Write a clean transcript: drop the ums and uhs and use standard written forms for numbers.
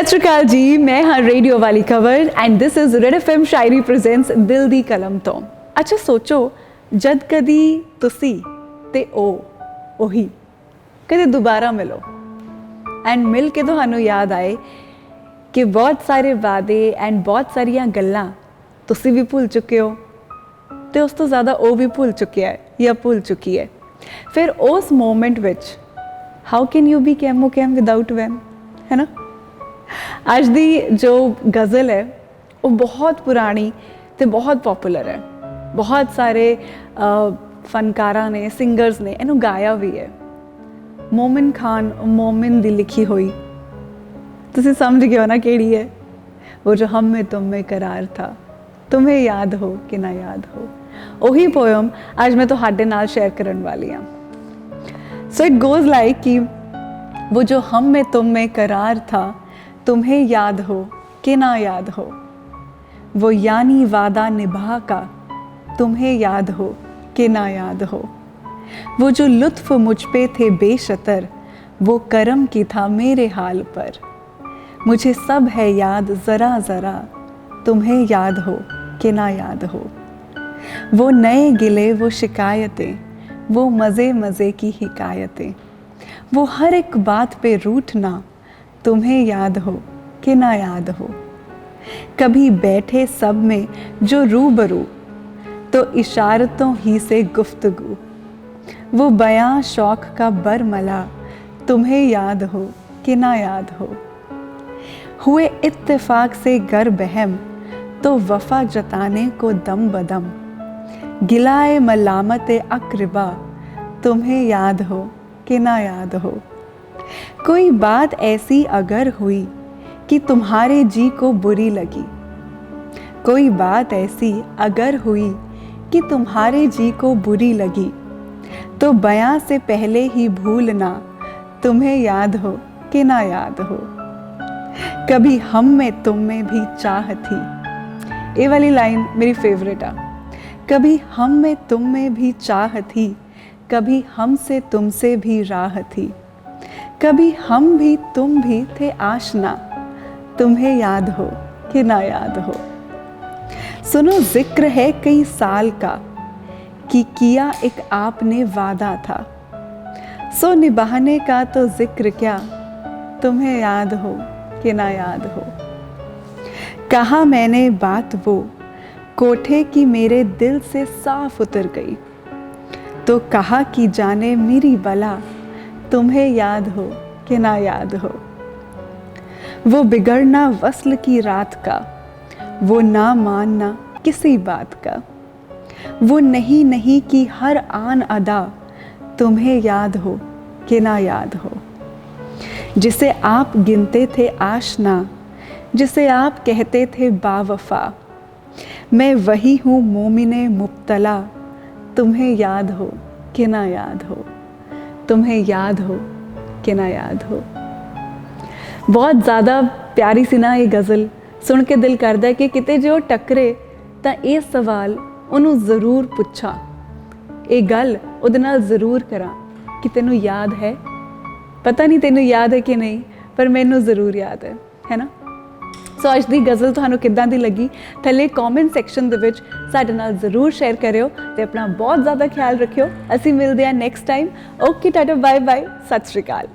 सत श्री अकाल जी, मैं हाँ रेडियो वाली खबर and this is red FM Shayari presents दिल दी कलम तो। अच्छा सोचो, जद कदी तुसी ते ओही कदे दोबारा मिलो एंड मिल के तुहानू याद आए कि बहुत सारे वादे एंड बहुत सारिया गल्लां तुसी भी भूल चुके हो तो उस तो ज़्यादा वो भी भूल चुकिया है या भूल चुकी है। फिर उस moment which how can you be camo calm without wham, है ना। आज दी जो गज़ल है वो बहुत पुरानी तो बहुत पॉपुलर है। बहुत सारे फनकारा ने सिंगर्स ने इनू गाया भी है। मोमिन खान मोमिन दी लिखी हुई, तुसी समझ गए हो ना केड़ी है। वो जो हम में तुम में करार था, तुम्हें याद हो कि ना याद हो, वही पोयम आज मैं तुहाडे नाल शेयर करने वाली हाँ। सो इट गोज़ लाइक कि वो जो हम में तुम में करार था, तुम्हें याद हो कि ना याद हो, वो यानी वादा निभा का, तुम्हें याद हो कि ना याद हो, वो जो लुत्फ मुझ पे थे बेशतर, वो करम की था मेरे हाल पर, मुझे सब है याद ज़रा ज़रा, तुम्हें याद हो कि ना याद हो, वो नए गिले वो शिकायतें, वो मज़े मज़े की हिकायतें, वो हर एक बात पे रूठना, तुम्हें याद हो कि ना याद हो, कभी बैठे सब में जो रूबरू तो इशारतों ही से गुफ्तगू, वो बयां शौक का बरमला, तुम्हें याद हो कि ना याद हो, हुए इत्तेफाक से गर बहम तो वफा जताने को दम बदम, गिलाए मलामत अक़रिबा, तुम्हें याद हो कि ना याद हो, कोई बात ऐसी अगर हुई कि तुम्हारे जी को बुरी लगी, कोई बात ऐसी अगर हुई कि तुम्हारे जी को बुरी लगी, तो बयां से पहले ही भूलना, तुम्हें याद हो कि ना याद हो, कभी हम में तुम में भी चाह थी। ये वाली लाइन मेरी फेवरेट आ। कभी हम में तुम में भी चाह थी, कभी हमसे तुमसे भी राह थी, कभी हम भी तुम भी थे आशना, तुम्हें याद हो कि ना याद हो, सुनो जिक्र है कई साल का कि किया एक आपने वादा था, सो निभाने का तो जिक्र क्या, तुम्हें याद हो कि ना याद हो, कहा मैंने बात वो कोठे की मेरे दिल से साफ उतर गई, तो कहा कि जाने मेरी बला, तुम्हें याद हो कि ना याद हो, वो बिगड़ना वस्ल की रात का, वो ना मानना किसी बात का, वो नहीं नहीं की हर आन अदा, तुम्हें याद हो कि ना याद हो, जिसे आप गिनते थे आशना, जिसे आप कहते थे बावफा, मैं वही हूँ मोमिने मुब्तला, तुम्हें याद हो कि ना याद हो, तुम्हें याद हो कि ना याद हो। बहुत ज़्यादा प्यारी सी ना ये गज़ल सुन के दिल करदा है कि किते जो टकरे तो ये सवाल उन्होंने ज़रूर पुछा, ये गल उहदे नाल ज़रूर करा कि तेनू याद है। पता नहीं तेनू याद है कि नहीं, पर मैनू ज़रूर याद है ना। सो अज दी गज़ल तुहानू किद्दां दी लगी, थल्ले कॉमेंट सैक्शन दे विच साडे नाल ज़रूर शेयर करियो ते अपना बहुत ज़्यादा ख्याल रखियो। असीं मिलदे हां next time. Okay tata, bye bye, सत श्री अकाल।